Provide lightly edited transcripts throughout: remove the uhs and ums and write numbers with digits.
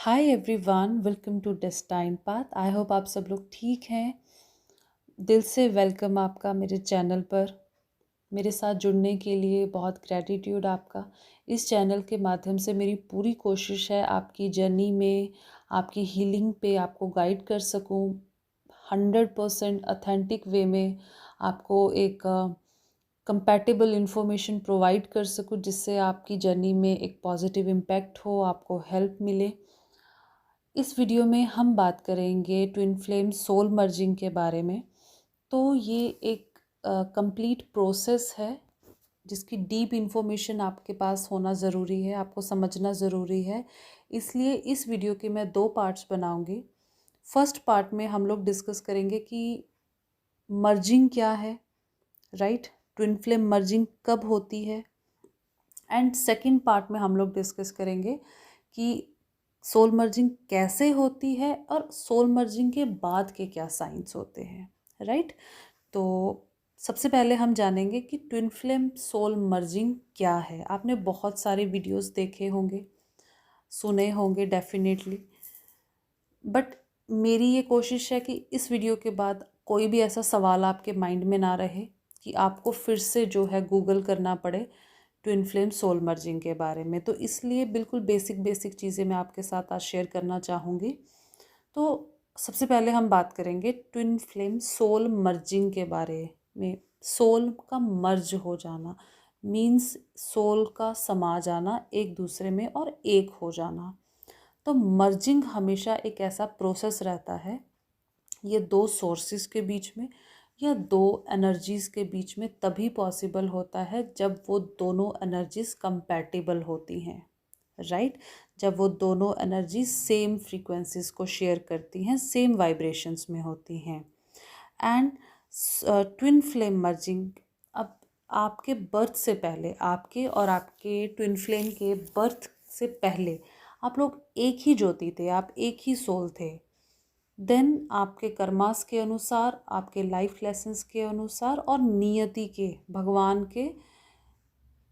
Hi everyone, welcome to Destine Path. I hope आप सब लोग ठीक हैं। दिल से वेलकम आपका मेरे चैनल पर। मेरे साथ जुड़ने के लिए बहुत ग्रैटिट्यूड आपका। इस चैनल के माध्यम से मेरी पूरी कोशिश है आपकी जर्नी में, आपकी हीलिंग पे आपको गाइड कर सकूं, 100% ऑथेंटिक वे में आपको एक कंपैटिबल इन्फॉर्मेशन प्रोवाइड कर सकूं, जिससे आपकी जर्नी में एक पॉजिटिव इम्पैक्ट हो, आपको हेल्प मिले। इस वीडियो में हम बात करेंगे ट्विन फ्लेम सोल मर्जिंग के बारे में। तो ये एक कंप्लीट प्रोसेस है जिसकी डीप इन्फॉर्मेशन आपके पास होना ज़रूरी है, आपको समझना ज़रूरी है। इसलिए इस वीडियो के मैं 2 पार्ट्स बनाऊंगी। फर्स्ट पार्ट में हम लोग डिस्कस करेंगे कि मर्जिंग क्या है, राइट, ट्विन फ्लेम मर्जिंग कब होती है। एंड सेकंड पार्ट में हम लोग डिस्कस करेंगे कि सोल मर्जिंग कैसे होती है और सोल मर्जिंग के बाद के क्या साइंस होते हैं, राइट। तो सबसे पहले हम जानेंगे कि ट्विन फ्लेम सोल मर्जिंग क्या है। आपने बहुत सारे वीडियोस देखे होंगे, सुने होंगे डेफिनेटली, बट मेरी ये कोशिश है कि इस वीडियो के बाद कोई भी ऐसा सवाल आपके माइंड में ना रहे कि आपको फिर से जो है गूगल करना पड़े ट्विन फ्लेम सोल मर्जिंग के बारे में। तो इसलिए बिल्कुल बेसिक बेसिक चीज़ें मैं आपके साथ आज शेयर करना चाहूँगी। तो सबसे पहले हम बात करेंगे ट्विन फ्लेम सोल मर्जिंग के बारे में। सोल का मर्ज हो जाना मीन्स सोल का समा जाना एक दूसरे में और एक हो जाना। तो मर्जिंग हमेशा एक ऐसा प्रोसेस रहता है, ये 2 सोर्सेस के बीच में या 2 एनर्जीज़ के बीच में तभी पॉसिबल होता है जब वो दोनों एनर्जीज़ कंपैटिबल होती हैं, राइट। जब वो दोनों एनर्जीज सेम फ्रीक्वेंसीज को शेयर करती हैं, सेम वाइब्रेशंस में होती हैं। एंड ट्विन फ्लेम मर्जिंग, अब आपके बर्थ से पहले, आपके और आपके ट्विन फ्लेम के बर्थ से पहले आप लोग एक ही ज्योति थे, आप एक ही सोल थे। देन आपके कर्मास के अनुसार, आपके लाइफ लेसन्स के अनुसार और नियति के, भगवान के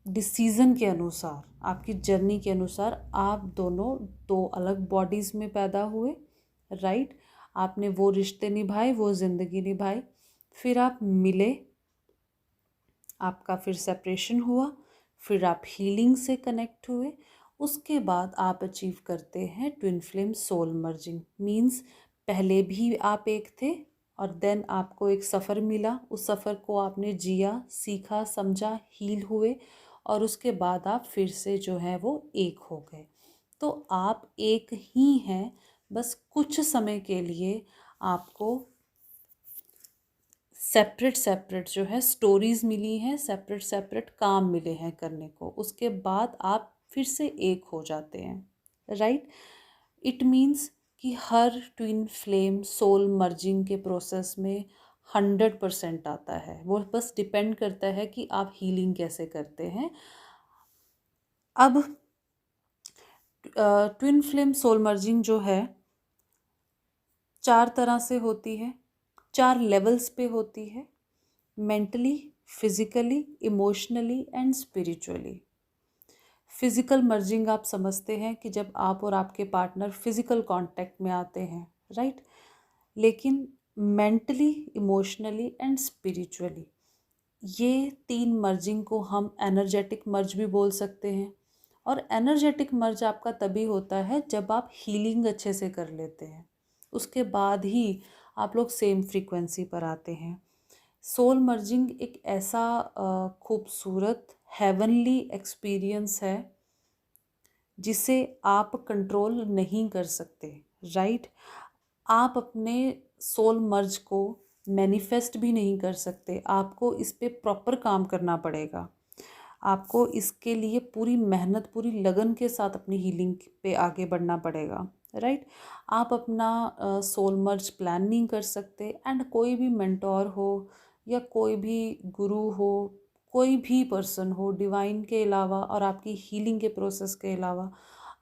डिसीज़न के अनुसार, आपकी जर्नी के अनुसार आप दोनों 2 अलग बॉडीज़ में पैदा हुए, राइट। आपने वो रिश्ते निभाए, वो ज़िंदगी निभाई, फिर आप मिले, आपका फिर सेपरेशन हुआ, फिर आप हीलिंग से कनेक्ट हुए। उसके बाद आप अचीव करते हैं twin flame soul merging. Means पहले भी आप एक थे और देन आपको एक सफ़र मिला, उस सफ़र को आपने जिया, सीखा, समझा, हील हुए और उसके बाद आप फिर से जो है वो एक हो गए। तो आप एक ही हैं, बस कुछ समय के लिए आपको सेपरेट सेपरेट जो है स्टोरीज़ मिली हैं, सेपरेट सेपरेट काम मिले हैं करने को। उसके बाद आप फिर से एक हो जाते हैं, राइट। इट मीन्स कि हर ट्विन फ्लेम सोल मर्जिंग के प्रोसेस में 100% आता है। वो बस डिपेंड करता है कि आप हीलिंग कैसे करते हैं। अब ट्विन फ्लेम सोल मर्जिंग जो है 4 तरह से होती है, 4 लेवल्स पे होती है: mentally, physically, emotionally and spiritually. Physical merging आप समझते हैं कि जब आप और आपके पार्टनर फिजिकल कांटेक्ट में आते हैं, राइट। लेकिन मेंटली, इमोशनली एंड स्पिरिचुअली, ये 3 मर्जिंग को हम एनर्जेटिक मर्ज भी बोल सकते हैं। और एनर्जेटिक मर्ज आपका तभी होता है जब आप हीलिंग अच्छे से कर लेते हैं, उसके बाद ही आप लोग सेम फ्रीक्वेंसी पर आते हैं। सोल मर्जिंग एक ऐसा खूबसूरत हेवनली एक्सपीरियंस है जिसे आप कंट्रोल नहीं कर सकते, राइट। आप अपने सोल मर्ज को मैनिफेस्ट भी नहीं कर सकते, आपको इस पे प्रॉपर काम करना पड़ेगा। आपको इसके लिए पूरी मेहनत, पूरी लगन के साथ अपनी हीलिंग पे आगे बढ़ना पड़ेगा, राइट। आप अपना सोल मर्ज प्लान नहीं कर सकते। एंड कोई भी मेंटोर हो या कोई भी गुरु हो, कोई भी पर्सन हो डिवाइन के अलावा और आपकी हीलिंग के प्रोसेस के अलावा,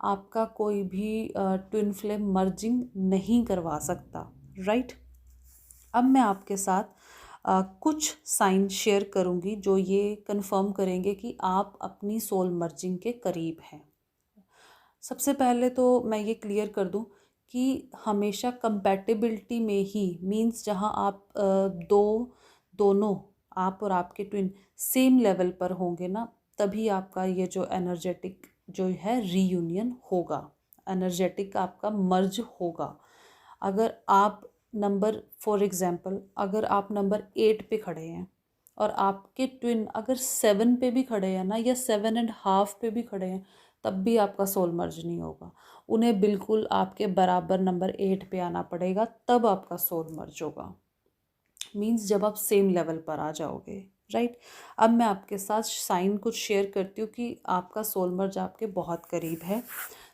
आपका कोई भी ट्विन फ्लेम मर्जिंग नहीं करवा सकता, राइट। अब मैं आपके साथ कुछ साइन शेयर करूंगी जो ये कंफर्म करेंगे कि आप अपनी सोल मर्जिंग के करीब हैं। सबसे पहले तो मैं ये क्लियर कर दूं कि हमेशा कंपैटिबिलिटी में ही मींस जहां आप दोनों आप और आपके ट्विन सेम लेवल पर होंगे ना, तभी आपका ये जो एनर्जेटिक जो है रीयूनियन होगा, एनर्जेटिक आपका मर्ज होगा। अगर आप नंबर फॉर एग्जांपल अगर आप नंबर 8 पे खड़े हैं और आपके ट्विन अगर 7 पे भी खड़े हैं ना, या 7.5 पे भी खड़े हैं, तब भी आपका सोल मर्ज नहीं होगा। उन्हें बिल्कुल आपके बराबर नंबर 8 पे आना पड़ेगा, तब आपका सोल मर्ज होगा। मीन्स जब आप सेम लेवल पर आ जाओगे, राइट। अब मैं आपके साथ साइन कुछ शेयर करती हूँ कि आपका सोल मर्ज आपके बहुत करीब है।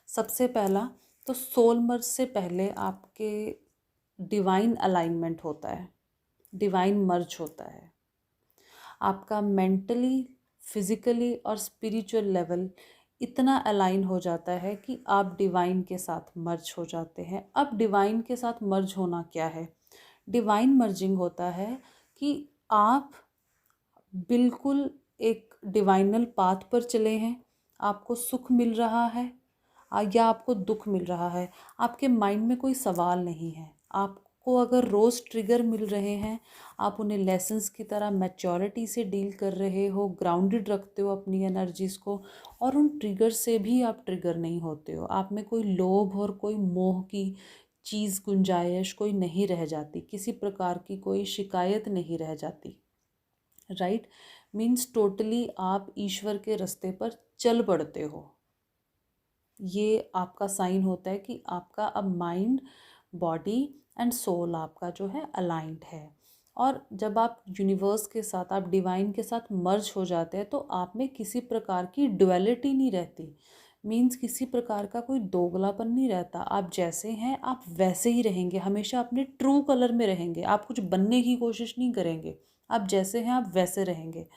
सबसे पहला तो सोल मर्ज से पहले आपके डिवाइन अलाइनमेंट होता है, डिवाइन मर्ज होता है। आपका मेंटली, फिजिकली और स्पिरिचुअल लेवल इतना अलाइन हो जाता है कि आप डिवाइन के साथ मर्ज हो जाते हैं। अब डिवाइन के साथ मर्ज होना क्या है? डिवाइन मर्जिंग होता है कि आप बिल्कुल एक डिवाइनल पाथ पर चले हैं, आपको सुख मिल रहा है या आपको दुख मिल रहा है, आपके माइंड में कोई सवाल नहीं है। आपको अगर रोज़ ट्रिगर मिल रहे हैं, आप उन्हें लेसन्स की तरह मैच्योरिटी से डील कर रहे हो, ग्राउंडेड रखते हो अपनी एनर्जीज़ को, और उन ट्रिगर से भी आप ट्रिगर नहीं होते हो। आप में कोई लोभ और कोई मोह की चीज़, गुंजाइश कोई नहीं रह जाती, किसी प्रकार की कोई शिकायत नहीं रह जाती, राइट। मीन्स टोटली आप ईश्वर के रास्ते पर चल पड़ते हो। ये आपका साइन होता है कि आपका अब माइंड, बॉडी एंड सोल आपका जो है अलाइंड है। और जब आप यूनिवर्स के साथ, आप डिवाइन के साथ मर्ज हो जाते हैं, तो आप में किसी प्रकार की डुअलिटी नहीं रहती। मीन्स किसी प्रकार का कोई दोगलापन नहीं रहता। आप जैसे हैं आप वैसे ही रहेंगे, हमेशा अपने ट्रू कलर में रहेंगे। आप कुछ बनने की कोशिश नहीं करेंगे, आप जैसे हैं आप वैसे रहेंगे।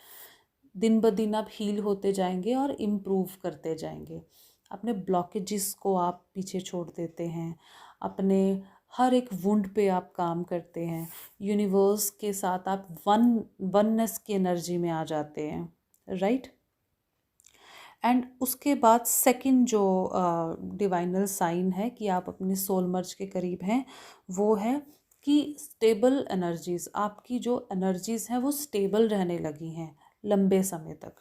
दिन ब दिन आप हील होते जाएंगे और इम्प्रूव करते जाएंगे। अपने ब्लॉकेजेस को आप पीछे छोड़ देते हैं, अपने हर एक वुंड पे आप काम करते हैं, यूनिवर्स के साथ आप वननेस की एनर्जी में आ जाते हैं, राइट। एंड उसके बाद सेकंड जो डिवाइनल साइन है कि आप अपने सोल मर्ज के करीब हैं, वो है कि स्टेबल एनर्जीज़, आपकी जो एनर्जीज़ हैं वो स्टेबल रहने लगी हैं लंबे समय तक।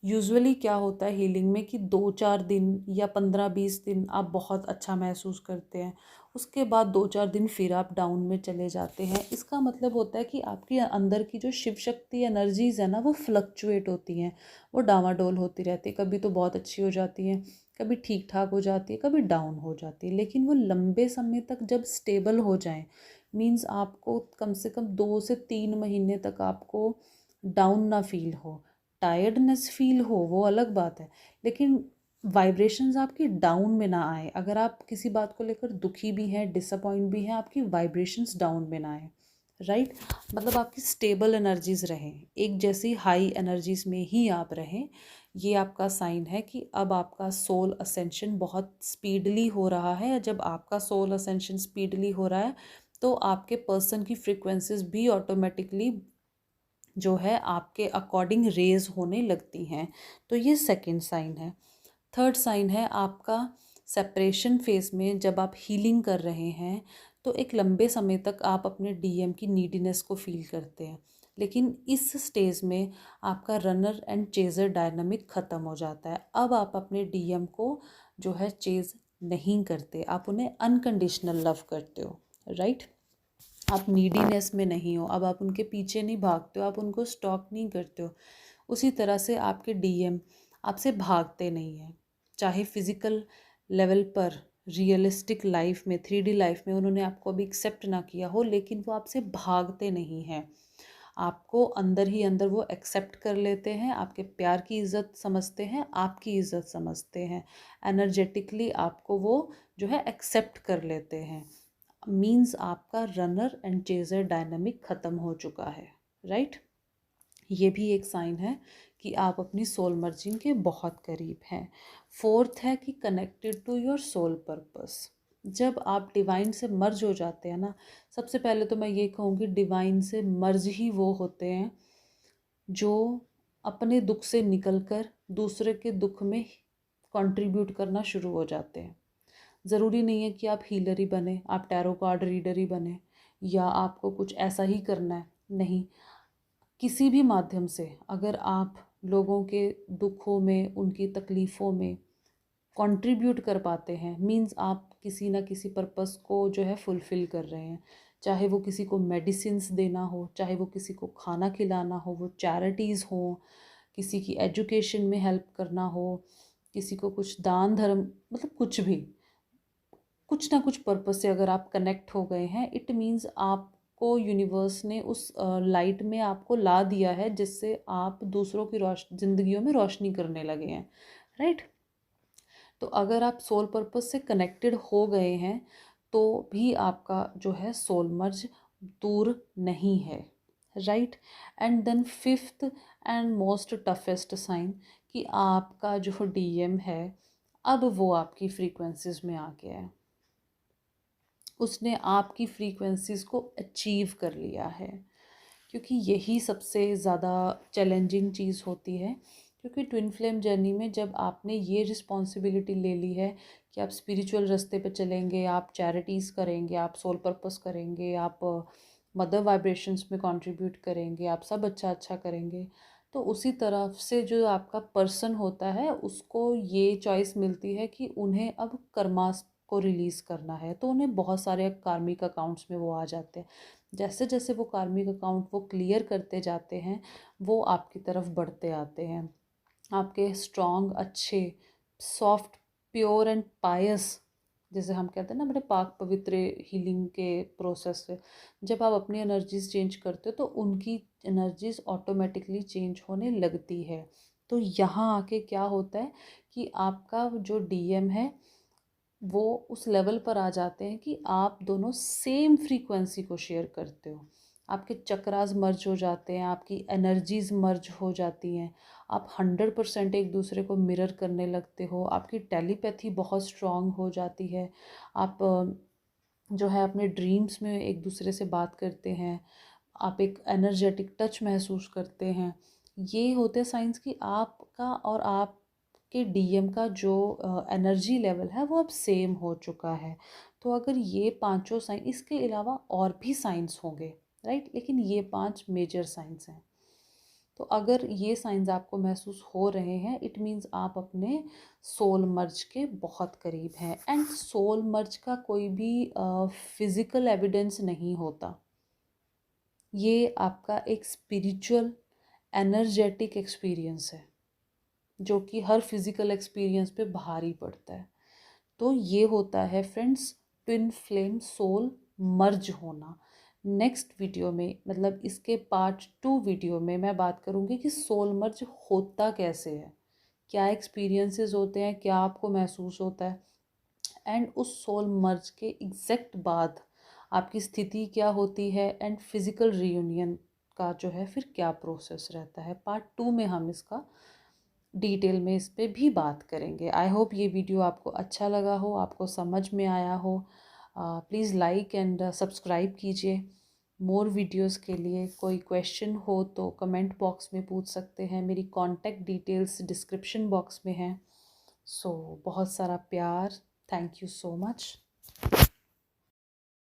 यूजुअली क्या होता है हीलिंग में कि 2-4 दिन या 15-20 दिन आप बहुत अच्छा महसूस करते हैं, उसके बाद 2-4 दिन फिर आप डाउन में चले जाते हैं। इसका मतलब होता है कि आपके अंदर की जो शिव शक्ति एनर्जीज़ है ना, वो फ्लक्चुएट होती हैं, वो डामाडोल होती रहती है। कभी तो बहुत अच्छी हो जाती हैं, कभी ठीक ठाक हो जाती है, कभी डाउन हो जाती है। लेकिन वो लंबे समय तक जब स्टेबल हो जाएं, मीन्स आपको कम से कम 2 से 3 महीने तक आपको डाउन ना फील हो, टायर्डनेस फील हो, वो अलग बात है, लेकिन वाइब्रेशंस आपकी डाउन में ना आए। अगर आप किसी बात को लेकर दुखी भी हैं, डिसअपॉइंट भी हैं, आपकी वाइब्रेशंस डाउन में ना आए, राइट। मतलब आपकी स्टेबल एनर्जीज़ रहें, एक जैसी हाई एनर्जीज़ में ही आप रहें। ये आपका साइन है कि अब आपका सोल असेंशन बहुत स्पीडली हो रहा है। जब आपका सोल असेंशन स्पीडली हो रहा है, तो आपके पर्सन की फ्रिक्वेंसीज भी ऑटोमेटिकली जो है आपके अकॉर्डिंग रेज होने लगती हैं। तो ये सेकंड साइन है। थर्ड साइन है आपका सेपरेशन फेज में जब आप हीलिंग कर रहे हैं, तो एक लंबे समय तक आप अपने डीएम की नीडीनेस को फील करते हैं, लेकिन इस स्टेज में आपका रनर एंड चेजर डायनामिक ख़त्म हो जाता है। अब आप अपने डीएम को जो है चेज नहीं करते, आप उन्हें अनकंडीशनल लव करते हो, राइट। आप नीडीनेस में नहीं हो, अब आप उनके पीछे नहीं भागते हो, आप उनको स्टॉक नहीं करते हो। उसी तरह से आपके डीएम आपसे भागते नहीं हैं, चाहे फिज़िकल लेवल पर, रियलिस्टिक लाइफ में, 3D लाइफ में उन्होंने आपको अभी एक्सेप्ट ना किया हो, लेकिन वो आपसे भागते नहीं हैं। आपको अंदर ही अंदर वो एक्सेप्ट कर लेते हैं, आपके प्यार की इज़्ज़त समझते हैं, आपकी इज़्ज़त समझते हैं, एनर्जेटिकली आपको वो जो है एक्सेप्ट कर लेते हैं। मीन्स आपका रनर एंड चेजर डायनामिक ख़त्म हो चुका है, राइट। ये भी एक साइन है कि आप अपनी सोल मर्जिंग के बहुत करीब हैं। फोर्थ है कि connected to your soul purpose. जब आप डिवाइन से मर्ज हो जाते हैं ना, सबसे पहले तो मैं ये कहूँगी डिवाइन से मर्ज ही वो होते हैं जो अपने दुख से निकलकर दूसरे के दुख में कंट्रीब्यूट करना शुरू हो जाते हैं। ज़रूरी नहीं है कि आप हीलर ही बने, आप टैरो कार्ड रीडर ही बने, या आपको कुछ ऐसा ही करना है। नहीं, किसी भी माध्यम से अगर आप लोगों के दुखों में, उनकी तकलीफ़ों में कंट्रीब्यूट कर पाते हैं, मींस आप किसी ना किसी पर्पस को जो है फुलफ़िल कर रहे हैं। चाहे वो किसी को मेडिसिन्स देना हो, चाहे वो किसी को खाना खिलाना हो, वो चैरिटीज़ हों, किसी की एजुकेशन में हेल्प करना हो, किसी को कुछ दान धर्म, मतलब कुछ भी, कुछ ना कुछ पर्पस से अगर आप कनेक्ट हो गए हैं, इट मीन्स आपको यूनिवर्स ने उस लाइट में आपको ला दिया है, जिससे आप दूसरों की ज़िंदगियों में रोशनी करने लगे हैं, राइट। तो अगर आप सोल पर्पस से कनेक्टेड हो गए हैं तो भी आपका जो है सोल मर्ज दूर नहीं है, right. And then fifth and most toughest sign कि आपका जो डीएम है अब वो आपकी फ्रीक्वेंसीज में आ गया है, उसने आपकी फ्रीक्वेंसीज को अचीव कर लिया है। क्योंकि यही सबसे ज़्यादा चैलेंजिंग चीज़ होती है, क्योंकि ट्विन फ्लेम जर्नी में जब आपने ये रिस्पॉन्सिबिलिटी ले ली है कि आप स्पिरिचुअल रास्ते पे चलेंगे, आप चैरिटीज़ करेंगे, आप सोल पर्पस करेंगे, आप मदर वाइब्रेशंस में कंट्रीब्यूट करेंगे, आप सब अच्छा अच्छा करेंगे, तो उसी तरफ से जो आपका पर्सन होता है उसको ये चॉइस मिलती है कि उन्हें अब कर्मास को रिलीज़ करना है। तो उन्हें बहुत सारे कार्मिक अकाउंट्स में वो आ जाते हैं। जैसे जैसे वो कार्मिक अकाउंट वो क्लियर करते जाते हैं, वो आपकी तरफ बढ़ते आते हैं। आपके स्ट्रॉन्ग, अच्छे, सॉफ्ट, प्योर एंड पायस, जैसे हम कहते हैं ना, बड़े पाक पवित्र हीलिंग के प्रोसेस से जब आप अपनी एनर्जीज चेंज करते हो तो उनकी एनर्जीज ऑटोमेटिकली चेंज होने लगती है। तो यहाँ आके क्या होता है कि आपका जो डीएम है वो उस लेवल पर आ जाते हैं कि आप दोनों सेम फ्रीक्वेंसी को शेयर करते हो। आपके चक्रास मर्ज हो जाते हैं, आपकी एनर्जीज मर्ज हो जाती हैं, आप 100% एक दूसरे को मिरर करने लगते हो, आपकी टेलीपैथी बहुत स्ट्रांग हो जाती है। आप जो है अपने ड्रीम्स में एक दूसरे से बात करते हैं, आप एक एनर्जेटिक टच महसूस करते हैं। ये होते हैं साइंस कि आपका और आपके डीएम का जो एनर्जी लेवल है वो अब सेम हो चुका है। तो अगर ये पांचों साइन, इसके अलावा और भी साइंस होंगे, राइट, लेकिन ये 5 मेजर साइंस हैं। तो अगर ये साइंस आपको महसूस हो रहे हैं, इट मीन्स आप अपने सोल मर्ज के बहुत करीब हैं। एंड सोल मर्ज का कोई भी फिज़िकल एविडेंस नहीं होता, ये आपका एक स्पिरिचुअल एनर्जेटिक एक्सपीरियंस है जो कि हर फिज़िकल एक्सपीरियंस पे भारी पड़ता है। तो ये होता है फ्रेंड्स ट्विन फ्लेम सोल मर्ज होना। नेक्स्ट वीडियो में, मतलब इसके पार्ट 2 वीडियो में मैं बात करूँगी कि सोल मर्ज होता कैसे है, क्या एक्सपीरियंसेस होते हैं, क्या आपको महसूस होता है, एंड उस सोल मर्ज के एग्जैक्ट बाद आपकी स्थिति क्या होती है, एंड फिज़िकल रीयूनियन का जो है फिर क्या प्रोसेस रहता है। पार्ट 2 में हम इसका डिटेल में इस पे भी बात करेंगे। आई होप ये वीडियो आपको अच्छा लगा हो, आपको समझ में आया हो। प्लीज़ लाइक एंड सब्सक्राइब कीजिए। मोर वीडियोस के लिए कोई क्वेश्चन हो तो कमेंट बॉक्स में पूछ सकते हैं, मेरी कॉन्टैक्ट डिटेल्स डिस्क्रिप्शन बॉक्स में हैं। सो बहुत सारा प्यार, थैंक यू सो मच।